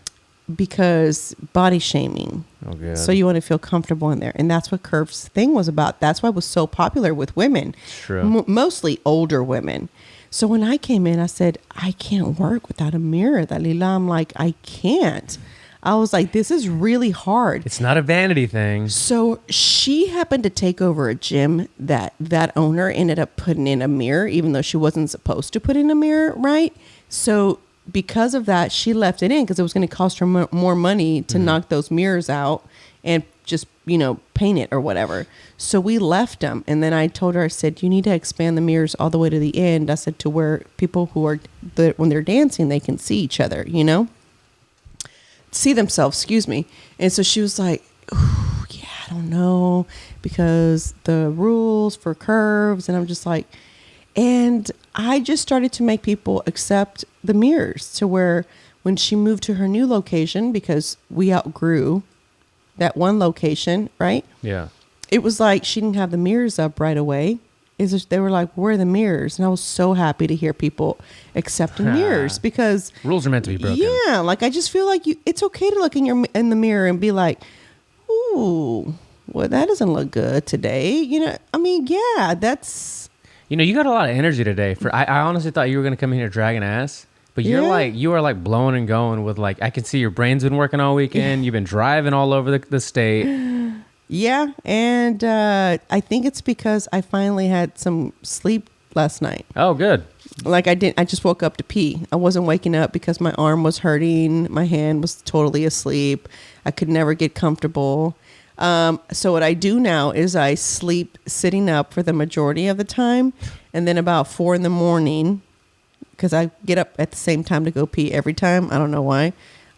Because body shaming. Oh, good. So you want to feel comfortable in there. And that's what Curves thing was about. That's why it was so popular with women. True. Mostly older women. So when I came in, I said, I can't work without a mirror. Dalila, I'm like, I can't. I was like, this is really hard. It's not a vanity thing. So she happened to take over a gym that owner ended up putting in a mirror, even though she wasn't supposed to put in a mirror, right? So because of that, she left it in because it was going to cost her more money to knock those mirrors out and just, you know, paint it or whatever. So we left them. And then I told her, I said, you need to expand the mirrors all the way to the end. I said, to where people who are, when they're dancing, they can see each other, you know? See themselves, excuse me. And so she was like, yeah, I don't know, because the rules for Curves. And I'm just like, and I just started to make people accept the mirrors to where when she moved to her new location, because we outgrew that one location, right? Yeah. It was like she didn't have the mirrors up right away. They were like, where are the mirrors? And I was so happy to hear people accepting mirrors because rules are meant to be broken. Yeah, like I just feel like it's okay to look in the mirror and be like, ooh, well, that doesn't look good today. You know, I mean, yeah, that's. You know, you got a lot of energy today. I honestly thought you were gonna come in here dragging ass, but you are like blowing and going with like I can see your brain's been working all weekend. You've been driving all over the state. Yeah, and I think it's because I finally had some sleep last night. Oh, good. Like I just woke up to pee. I wasn't waking up because my arm was hurting. My hand was totally asleep. I could never get comfortable. So what I do now is I sleep sitting up for the majority of the time. And then about 4 a.m, because I get up at the same time to go pee every time. I don't know why.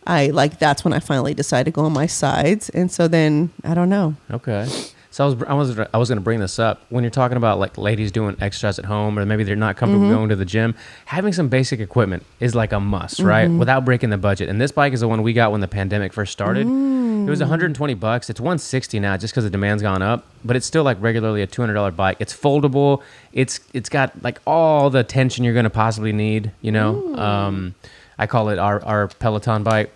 That's when I finally decide to go on my sides. And so then I don't know. Okay. So I was going to bring this up when you're talking about like ladies doing exercise at home, or maybe they're not comfortable going to the gym. Having some basic equipment is like a must, right? Without breaking the budget. And this bike is the one we got when the pandemic first started. It was $120. It's $160 now just because the demand's gone up, but it's still like regularly a $200 bike. It's foldable. It's got like all the tension you're going to possibly need, you know? I call it our Peloton bike,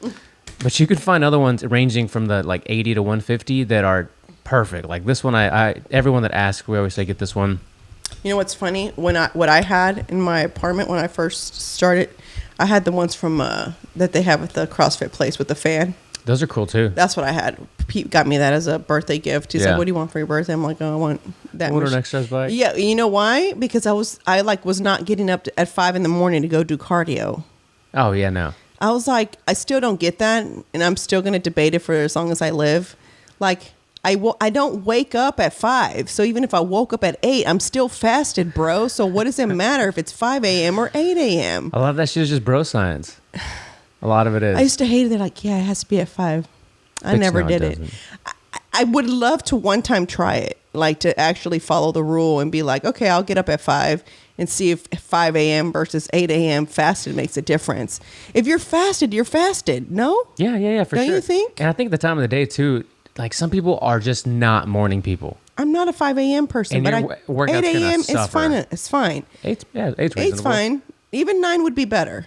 but you could find other ones ranging from the like 80 to 150 that are perfect. Like this one, I everyone that asks, we always say get this one. You know what's funny? What I had in my apartment when I first started, I had the ones from that they have at the CrossFit place with the fan. Those are cool too. That's what I had. Pete got me that as a birthday gift. He said, "What do you want for your birthday?" I'm like, "Oh, I want that." I want an exercise bike. Yeah, you know why? Because I was not getting up at 5 a.m. to go do cardio. Oh yeah, no. I was like, I still don't get that, and I'm still going to debate it for as long as I live. Like, I don't wake up at 5, so even if I woke up at 8, I'm still fasted, bro. So what does it matter if it's 5 a.m. or 8 a.m.? A lot of that shit is just bro science. A lot of it is. I used to hate it. They're like, yeah, it has to be at 5. I never did it. I would love to one time try it, like to actually follow the rule and be like, okay, I'll get up at 5 and see if 5 a.m. versus 8 a.m. fasted makes a difference. If you're fasted, you're fasted. No? Yeah, for sure. Don't you think? And I think the time of the day too, like some people are just not morning people. I'm not a 5 a.m. person, and but 8 8 a.m. is fine. It's fine. 8's reasonable. 8's fine. Even 9 would be better.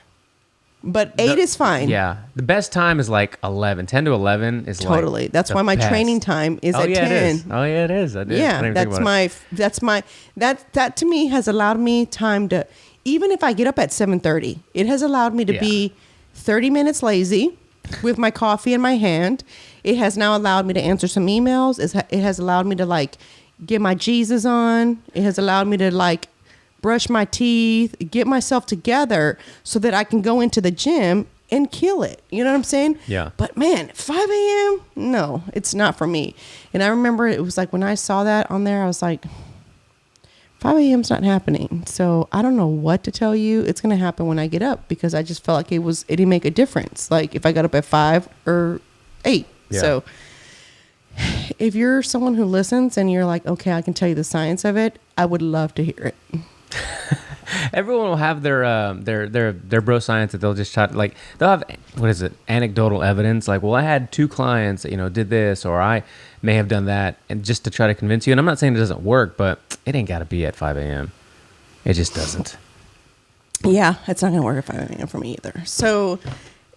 But 8 is fine. Yeah. The best time is like 11. 10 to 11 is totally. Like that's why my training time is at 10. It is. Oh yeah, it is. I did. Yeah, that to me has allowed me time to, even if I get up at 7:30, it has allowed me to be 30 minutes lazy with my coffee in my hand. It has now allowed me to answer some emails. It has allowed me to like get my Jesus on. It has allowed me to like brush my teeth, get myself together so that I can go into the gym and kill it. You know what I'm saying? Yeah. But man, 5 a.m., no, it's not for me. And I remember it was like when I saw that on there, I was like, 5 a.m. is not happening. So I don't know what to tell you. It's going to happen when I get up because I just felt like it didn't make a difference. Like if I got up at 5 or 8. Yeah. So if you're someone who listens and you're like, okay, I can tell you the science of it, I would love to hear it. Everyone will have their bro science that they'll just try to, like, they'll have, what is it, anecdotal evidence, like, well, I had 2 clients that, did this, or I may have done that, and just to try to convince you. And I'm not saying it doesn't work, but it ain't got to be at 5 a.m. It just doesn't. Yeah, it's not going to work at 5 a.m. for me either. So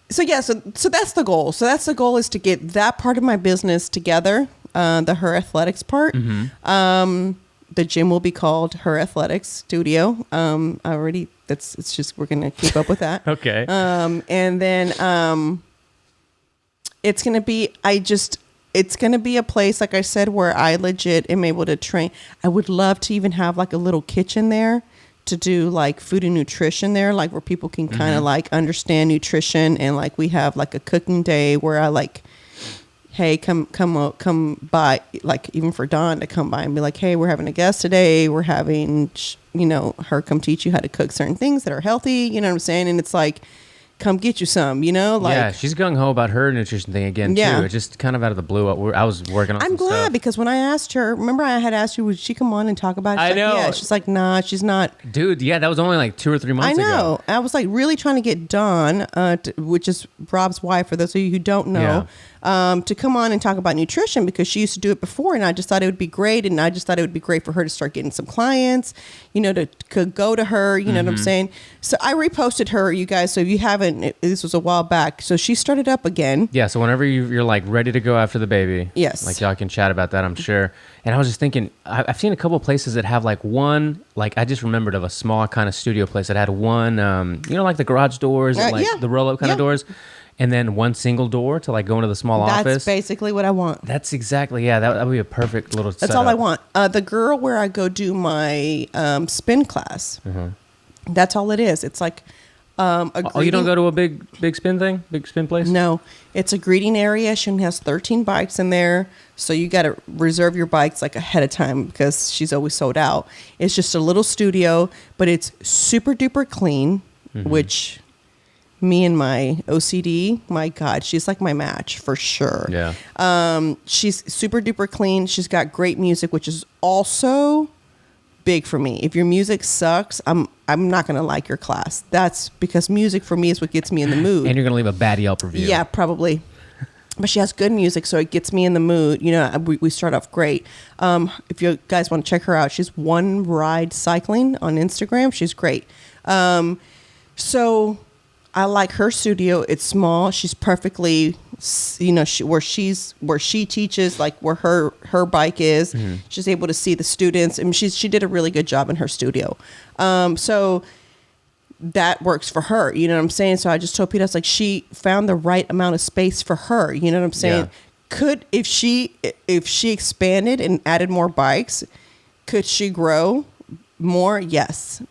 that's the goal. So that's the goal, is to get that part of my business together, the HERR Athletics part. Mm-hmm. The gym will be called HERR Athletics Studio. It's just, we're going to keep up with that. Okay. And then it's going to be a place, like I said, where I legit am able to train. I would love to even have like a little kitchen there to do like food and nutrition there, like where people can kind of like understand nutrition, and like we have like a cooking day where I like, hey, come by, like even for Dawn to come by and be like, hey, we're having a guest today. We're having, her come teach you how to cook certain things that are healthy. You know what I'm saying? And it's like, come get you some, like. Yeah, she's gung-ho about her nutrition thing again, too. It just kind of out of the blue. I was working on I'm glad stuff. Because when I asked her, remember I had asked you, would she come on and talk about it? I know. Yeah, she's like, nah, she's not. Dude, yeah, that was only like 2 or 3 months ago. I know. I was like really trying to get Dawn, which is Rob's wife, for those of you who don't know, to come on and talk about nutrition, because she used to do it before, and I just thought it would be great. And I just thought it would be great for her to start getting some clients, to go to her, you know what I'm saying? So I reposted her, you guys. So if you haven't, this was a while back. So she started up again. Yeah. So whenever you're like ready to go after the baby. Yes. Like y'all can chat about that, I'm sure. And I was just thinking, I've seen a couple of places that have like one, like I just remembered of a small kind of studio place that had one, like the garage doors, and like the roll up kind of doors. And then one single door to like go into the small office. That's basically what I want. That's exactly, that would be a perfect little setup. That's all I want. The girl where I go do my spin class, that's all it is. It's like you don't go to a big spin thing? Big spin place? No. It's a greeting area. She has 13 bikes in there. So you got to reserve your bikes like ahead of time because she's always sold out. It's just a little studio, but it's super duper clean, which... Me and my OCD, my God, she's like my match for sure. Yeah. She's super duper clean. She's got great music, which is also big for me. If your music sucks, I'm not gonna like your class. That's because music for me is what gets me in the mood. And you're gonna leave a bad Yelp review. Yeah, probably. But she has good music, so it gets me in the mood. We start off great. If you guys want to check her out, she's One Ride Cycling on Instagram. She's great. So I like her studio. It's small. She's perfectly, where she teaches, like where her bike is. She's able to see the students. I mean, she did a really good job in her studio. So that works for her. You know what I'm saying? So I just told Peter, I was like, she found the right amount of space for her. You know what I'm saying? Yeah. If she expanded and added more bikes, could she grow more? Yes.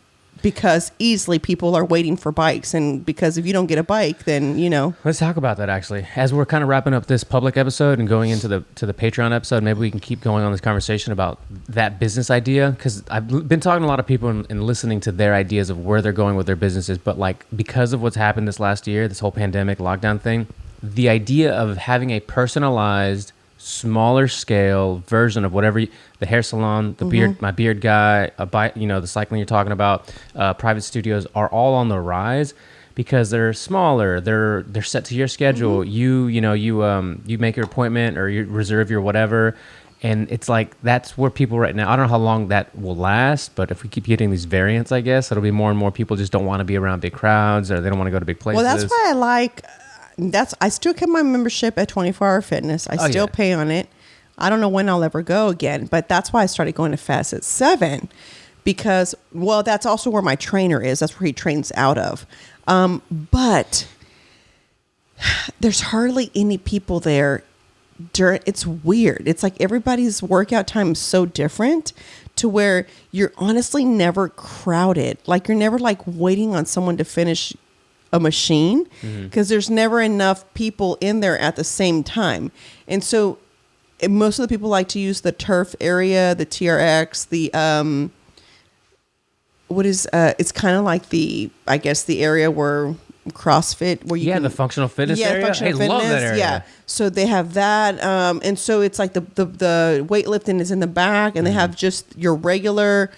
Because easily people are waiting for bikes, and because if you don't get a bike, then Let's talk about that actually. As we're kind of wrapping up this public episode and going into the Patreon episode, maybe we can keep going on this conversation about that business idea, because I've been talking to a lot of people and listening to their ideas of where they're going with their businesses, but like because of what's happened this last year, this whole pandemic lockdown thing, the idea of having a personalized, smaller scale version of whatever the hair salon, the beard, my beard guy, the cycling you're talking about, private studios are all on the rise because they're smaller. They're set to your schedule. You make your appointment or you reserve your whatever, and it's like that's where people right now. I don't know how long that will last, but if we keep getting these variants, I guess it'll be more and more people just don't want to be around big crowds or they don't want to go to big places. Well, that's why I like. I still kept my membership at 24 Hour Fitness. I still pay on it. I don't know when I'll ever go again, but that's why I started going to Fast at 7 because, well, that's also where my trainer is. That's where he trains out of. But there's hardly any people there. It's weird. It's like everybody's workout time is so different to where you're honestly never crowded. Like you're never like waiting on someone to finish a machine because there's never enough people in there at the same time. And so most of the people like to use the turf area, the TRX, what is it's kind of like I guess the area where CrossFit, where you can, the functional fitness area. Functional fitness, love that area. Yeah, so they have that, and so it's like the weightlifting is in the back, and they have just your regular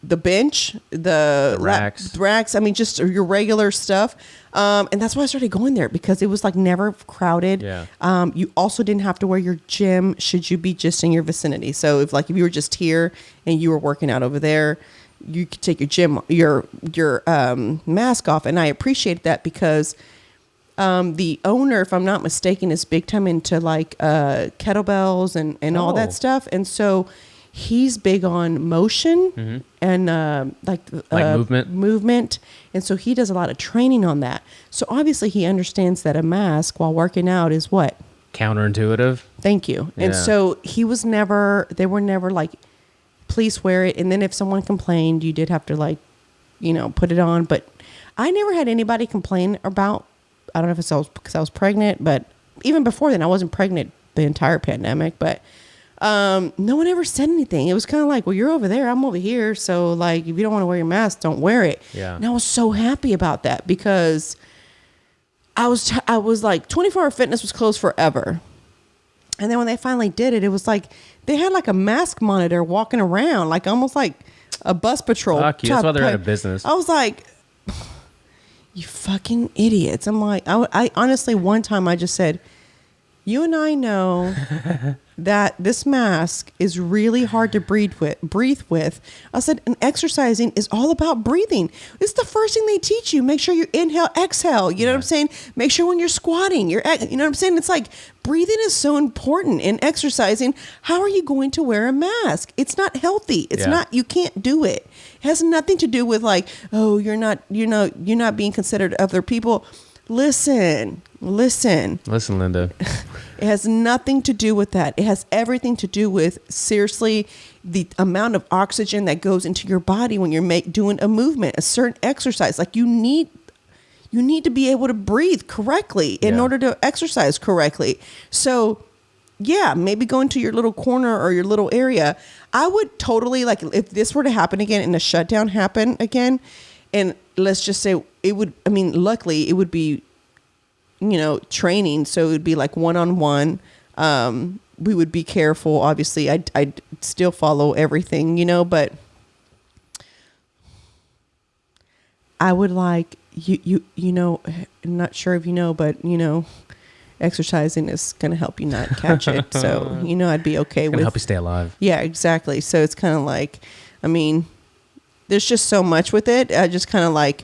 the bench, the racks. I mean, just your regular stuff. And that's why I started going there, because it was like never crowded. Yeah. You also didn't have to wear your gym should you be just in your vicinity. So if you were just here and you were working out over there, you could take your mask off. And I appreciate that, because the owner, if I'm not mistaken, is big time into like kettlebells and all that stuff. And so he's big on motion and like movement. And so he does a lot of training on that. So obviously he understands that a mask while working out is what? Counterintuitive. Thank you. Yeah. And so they were never like, please wear it. And then if someone complained, you did have to like, put it on. But I never had anybody complain about, I don't know if it's because I was pregnant, but even before then, I wasn't pregnant the entire pandemic, but no one ever said anything. It was kind of like, well, you're over there, I'm over here. So like, if you don't want to wear your mask, don't wear it. Yeah. And I was so happy about that, because I was like, 24 Hour Fitness was closed forever. And then when they finally did it, it was like, they had like a mask monitor walking around, like almost like a bus patrol. Fuck you. That's why they're out of business. I was like, you fucking idiots. I'm like, I honestly, one time I just said, you and I know that this mask is really hard to breathe with. I said, and exercising is all about breathing. It's the first thing they teach you. Make sure you inhale, exhale. You know what I'm saying? Make sure when you're squatting, you know what I'm saying? It's like, breathing is so important in exercising. How are you going to wear a mask? It's not healthy. It's not, you can't do it. It has nothing to do with like, oh, you're not being considered other people. Listen, Linda. It has nothing to do with that. It has everything to do with, seriously, the amount of oxygen that goes into your body when you're doing a movement, a certain exercise. Like you need to be able to breathe correctly in order to exercise correctly. So yeah, maybe go into your little corner or your little area. I would totally, like, if this were to happen again and the shutdown happen again, and let's just say luckily it would be, training. So it would be like one-on-one. We would be careful. Obviously, I'd still follow everything, but I would like, I'm not sure if but, exercising is going to help you not catch it. So, I'd be okay with. Help you stay alive. Yeah, exactly. So it's kind of like, there's just so much with it. I just kind of like,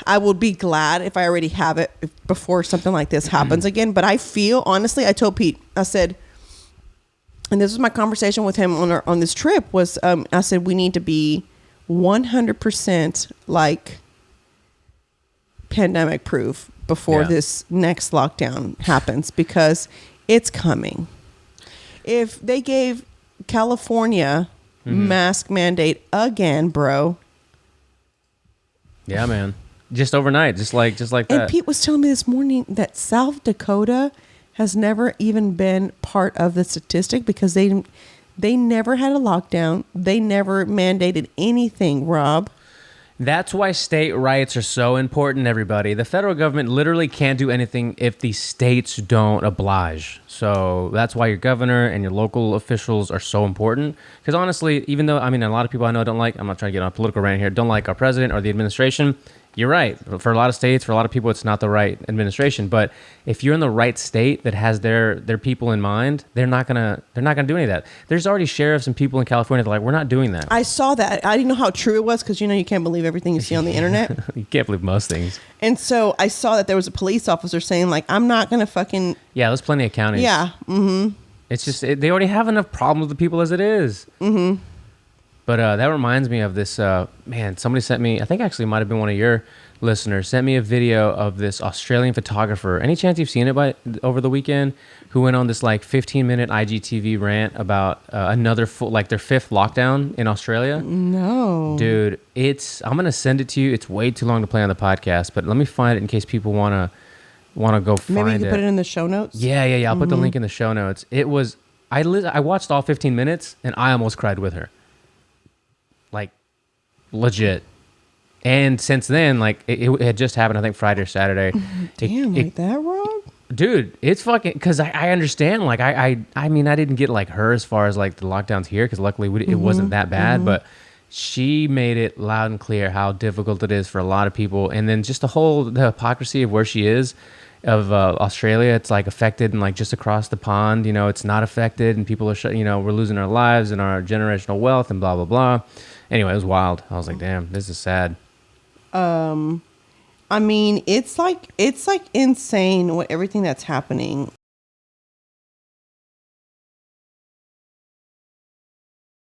I would be glad if I already have it before something like this happens again. But I feel, honestly, I told Pete, I said, and this was my conversation with him on this trip, was I said, we need to be 100% like pandemic proof before this next lockdown happens, because it's coming. If they gave California mask mandate again, bro. Yeah, man. Just overnight, just like that. And Pete was telling me this morning that South Dakota has never even been part of the statistic, because they never had a lockdown. They never mandated anything, Rob. That's why state rights are so important, everybody. The federal government literally can't do anything if the states don't oblige. So that's why your governor and your local officials are so important. Because honestly, even though, a lot of people I know don't like, I'm not trying to get on a political rant here, don't like our president or the administration. You're right. For a lot of states, for a lot of people, it's not the right administration. But if you're in the right state that has their people in mind, they're not gonna do any of that. There's already sheriffs and people in California that are like, we're not doing that. I saw that. I didn't know how true it was, because you can't believe everything you see on the internet. You can't believe most things. And so I saw that there was a police officer saying like, I'm not gonna fucking. Yeah, there's plenty of counties. Yeah. Mm-hmm. It's just they already have enough problems with the people as it is. Mm-hmm. But that reminds me of this, somebody sent me, I think actually it might have been one of your listeners, sent me a video of this Australian photographer. Any chance you've seen it over the weekend? Who went on this like 15-minute IGTV rant about their fifth lockdown in Australia? No. Dude, I'm going to send it to you. It's way too long to play on the podcast, but let me find it in case people want to go find it. Maybe you can put it in the show notes? Yeah. I'll put the link in the show notes. It was, I watched all 15 minutes and I almost cried with her. Like, legit. And since then, like it had just happened, I think Friday or Saturday. Damn, like that, Rob? Dude, it's fucking, because I understand, like I mean, I didn't get like her as far as like the lockdowns here, because luckily it wasn't that bad, but she made it loud and clear how difficult it is for a lot of people. And then just the hypocrisy of where she is, of Australia, it's like affected, and like just across the pond, it's not affected, and people are we're losing our lives and our generational wealth and blah blah blah. Anyway, it was wild. I was like, damn, this is sad. I mean, it's like insane what everything that's happening.